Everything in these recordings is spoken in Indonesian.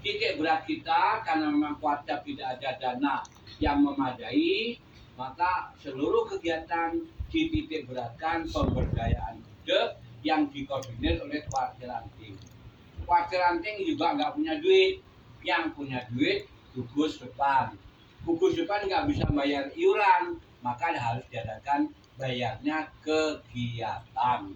titik berat kita karena memang Kuarda tidak ada dana yang memadai, maka seluruh kegiatan dititik beratkan pemberdayaan hidup yang dikoordinir oleh Kuarda Ranting. Kuarda Ranting juga nggak punya duit, yang punya duit gugus depan. Gugus depan nggak bisa bayar iuran, maka harus diadakan bayarnya kegiatan.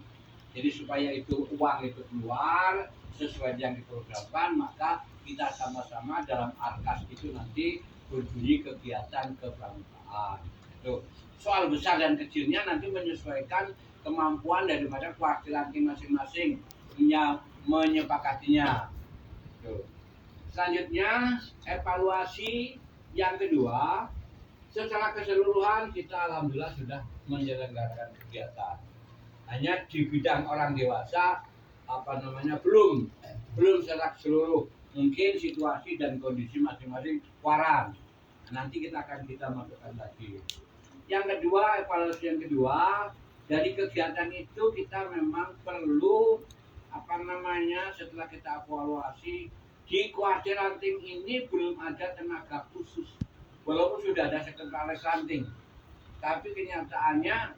Jadi supaya itu uang itu keluar sesuai yang diprogramkan, maka kita sama-sama dalam arkas itu nanti berbunyi kegiatan kebangsaan. Itu soal besar dan kecilnya nanti menyesuaikan kemampuan daripada perwakilan masing-masing menyepakatinya. Tuh. Selanjutnya evaluasi yang kedua, secara keseluruhan kita alhamdulillah sudah menyelenggarakan kegiatan. Hanya di bidang orang dewasa belum secara keseluruh, mungkin situasi dan kondisi masing-masing waran. Nanti kita masukkan lagi. Yang kedua, evaluasi yang kedua, dari kegiatan itu kita memang perlu setelah kita evaluasi, di Kuarda Ranting ini belum ada tenaga khusus, walaupun sudah ada sekretaris ranting, tapi kenyataannya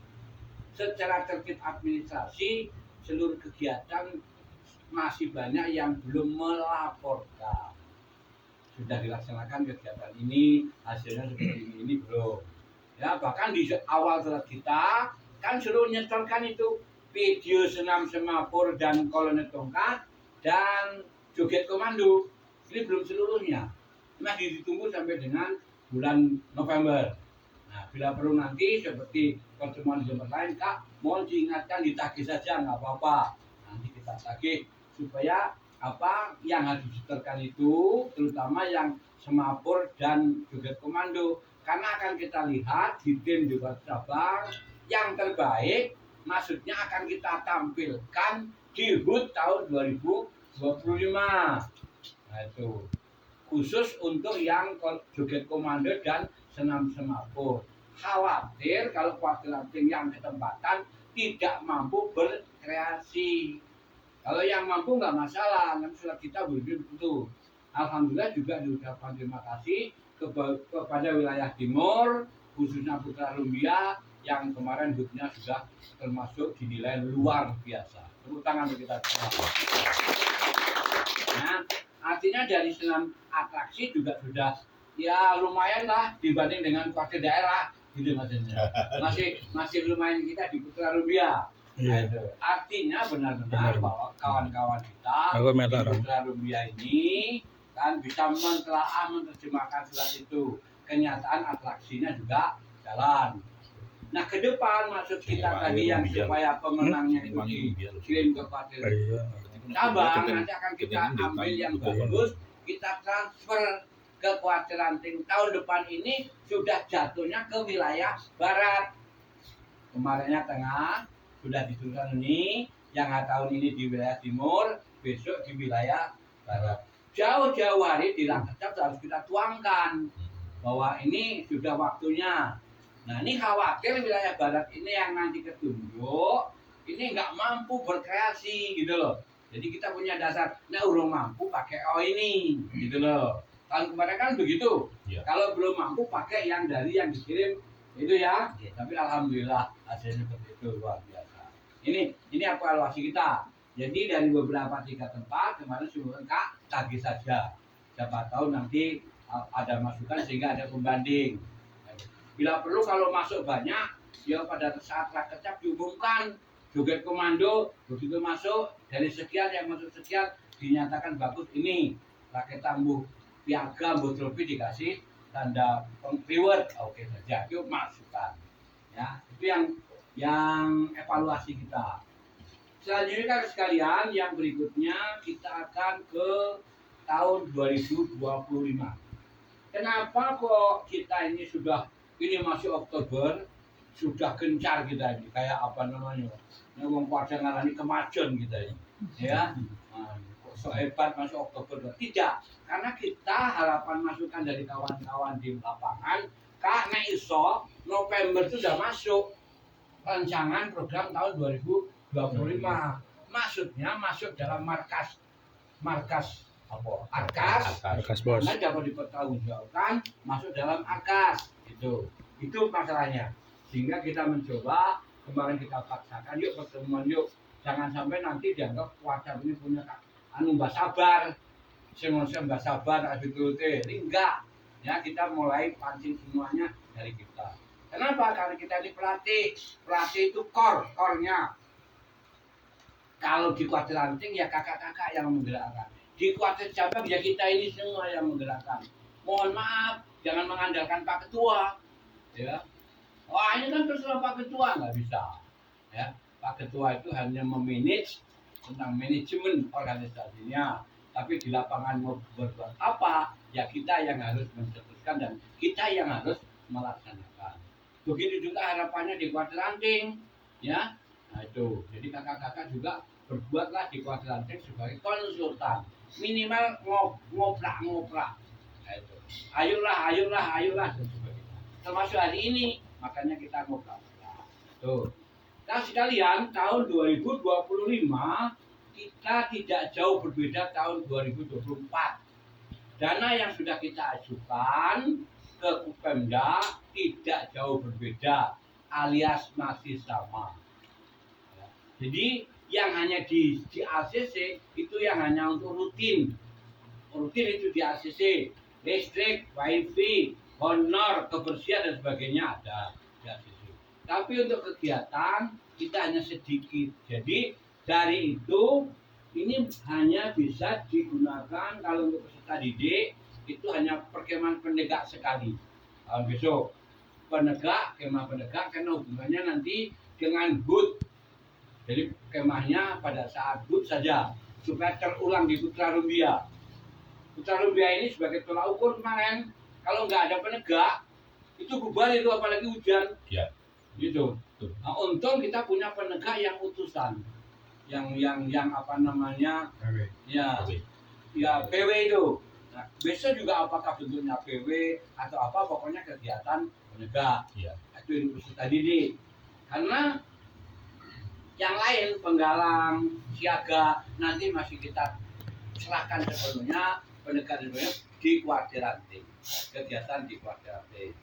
secara tertib administrasi seluruh kegiatan masih banyak yang belum melaporkan. Sudah dilaksanakan kegiatan ini, hasilnya seperti ini belum. Ya, bahkan di awal surat kita kan suruh nyetorkan itu video senam semapur dan kolonel tongkat dan joget komando. Ini belum seluruhnya, masih ditunggu sampai dengan bulan November. Nah, bila perlu nanti seperti pertemuan di tempat lain, Kak, mohon diingatkan, ditagih saja, nggak apa-apa. Nanti kita tagih supaya yang harus disetorkan itu, terutama yang semapur dan joget komando, karena akan kita lihat di tim juga cabang yang terbaik, maksudnya akan kita tampilkan di HUT tahun 2025. Nah, itu khusus untuk yang joget komando dan senam semapur. Khawatir kalau Kuarda Ranting yang ketempatan tidak mampu berkreasi. Kalau yang mampu nggak masalah, nanti surat kita begitu. Alhamdulillah juga diucapkan terima kasih kepada wilayah timur, khususnya Putra Rumbia yang kemarin HUT-nya sudah termasuk dinilai luar biasa. Tepuk tangan untuk kita semua. Nah, artinya dari senam atraksi juga sudah ya lumayan lah dibanding dengan Kuarda daerah gitu maksudnya. Masih lumayan kita di Putra Rumbia. Nah, artinya benar-benar bahwa kawan-kawan kita di Putra Rumbia ini kan bisa menerjemahkan surat itu. Kenyataan atraksinya juga jalan. Nah, ke depan maksud kita tadi yang supaya pemenangnya itu dikirim ke Kuarda cabang, nanti akan kita ambil yang bagus, kita transfer ke Kuarda Ranting. Tahun depan ini sudah jatuhnya ke wilayah barat, kemarinnya tengah, sudah diturunkan ini, yang tahun ini di wilayah timur, besok di wilayah barat. Jauh-jauh hari di Langkecap harus kita tuangkan bahwa ini sudah waktunya. Nah, ini khawatir wilayah barat ini yang nanti ketunjuk ini nggak mampu berkreasi gitu loh. Jadi kita punya dasar, nah urung mampu pakai ini gitu loh. Tahun kemarin kan begitu. Ya. Kalau belum mampu pakai yang dari yang dikirim itu ya. Tapi alhamdulillah hasilnya seperti itu, luar biasa. Ini evaluasi kita. Jadi dari beberapa 3 tempat kemarin suruh Kak tagih saja. Siapa tahu nanti ada masukan sehingga ada pembanding. Bila perlu kalau masuk banyak, ya pada saat Langkecap diumumkan joget komando begitu masuk dari sekian yang masuk sekian dinyatakan bagus, ini rakyat tambuh piagam trofi dikasih tanda reward, oke saja, yuk masukkan ya. Itu yang evaluasi kita. Selanjutnya kan sekalian, yang berikutnya kita akan ke tahun 2025. Kenapa kok kita ini masih Oktober sudah gencar kita ini, kayak ngomong Kuarda ngarani kemajuan kita ini, ya. Kok so hebat masuk Oktober? Tidak, karena kita harapan masukan dari kawan-kawan di lapangan, karena iso November itu sudah masuk rancangan program tahun 2025. Maksudnya masuk dalam markas apa Arkas, Arkas bos. karena dapat dipertanggungjawabkan masuk dalam Arkas itu masalahnya. Sehingga kita mencoba kemarin kita paksakan yuk pertemuan yuk, jangan sampai nanti dianggap WhatsApp ini punya mbak sabar mbak sabar enggak ya, kita mulai pancing semuanya dari kita. Kenapa? Karena kita ini pelatih itu core-nya. Kalau di kuartir ranting ya kakak-kakak yang menggerakkan, di kuartir cabang ya kita ini semua yang menggerakkan. Mohon maaf, jangan mengandalkan Pak Ketua, ya. Wah, ini kan terserah Pak Ketua, nggak bisa, ya. Pak Ketua itu hanya memanage tentang manajemen organisasinya, tapi di lapangan mau berbuat apa, ya kita yang harus mencetuskan dan kita yang harus melaksanakan. Begitu juga harapannya di kuartir ranting, ya. Nah itu, jadi kakak-kakak juga berbuatlah di kuartir ranting sebagai konsultan, minimal ngoprak. Nah itu, ayolah dan sebagainya. Termasuk hari ini, makanya kita ngoprak. Tuh. Nah sekalian, tahun 2025 kita tidak jauh berbeda tahun 2024. Dana yang sudah kita ajukan ke Kupemda tidak jauh berbeda, alias masih sama. Jadi yang hanya di ACC itu yang hanya untuk rutin itu di ACC, listrik, wifi, honor, kebersihan dan sebagainya ada di ACC. Tapi untuk kegiatan kita hanya sedikit. Jadi dari itu ini hanya bisa digunakan kalau untuk peserta didik itu hanya perkemahan penegak sekali. Besok kemah penegak karena hubungannya nanti dengan HUT. Jadi kemahnya pada saat HUT saja supaya terulang di Putra Rumbia. Putra Rumbia ini sebagai tolak ukur kemarin, kalau nggak ada penegak itu bubar itu, apalagi hujan. Ya. Gitu. Nah, untung kita punya penegak yang utusan, yang apa namanya? PW. Ya PW itu. Nah, besok juga apakah bentuknya PW atau apa, pokoknya kegiatan penegak. Ya. Itu peserta didik. Karena yang lain penggalang, siaga nanti masih kita serahkan sepenuhnya penegak di kuartir ranting, kegiatan di kuartir ranting.